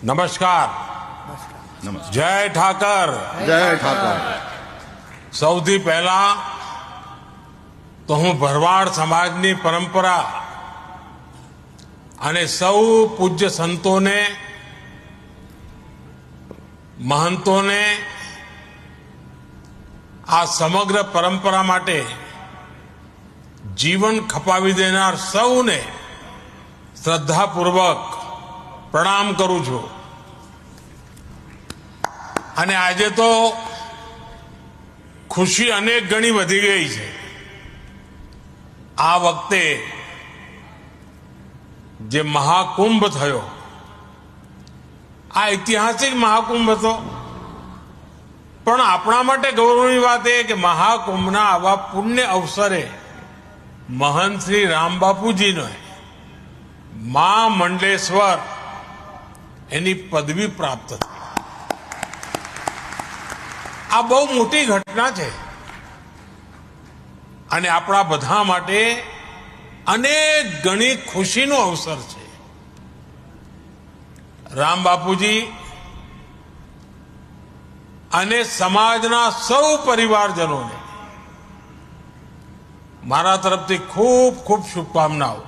નમસ્કાર. જય ઠાકર. જય ઠાકર. સૌથી પહેલા તો હું ભરવાડ સમાજની પરંપરા અને સૌ પૂજ્ય સંતોને, મહંતોને, આ સમગ્ર પરંપરા માટે જીવન ખપાવી દેનાર સૌને શ્રદ્ધાપૂર્વક પ્રણામ કરું છું. અને આજે તો ખુશી અનેક ગણી વધી ગઈ છે. આ વખતે જે મહાકુંભ થયો, આ ઐતિહાસિક મહાકુંભ હતો. પણ આપણા માટે ગૌરવની વાત એ કે મહાકુંભના આવા પુણ્ય અવસરે મહંત શ્રી રામબાપુજીને મા મંડલેશ્વર એની પદવી પ્રાપ્ત થઈ. આ બહુ મોટી ઘટના છે અને આપણા બધા માટે અનેક ગણી ખુશીનો અવસર છે. રામ બાપુજી અને સમાજના સૌ પરિવારજનોને મારા તરફથી ખૂબ ખૂબ શુભકામનાઓ.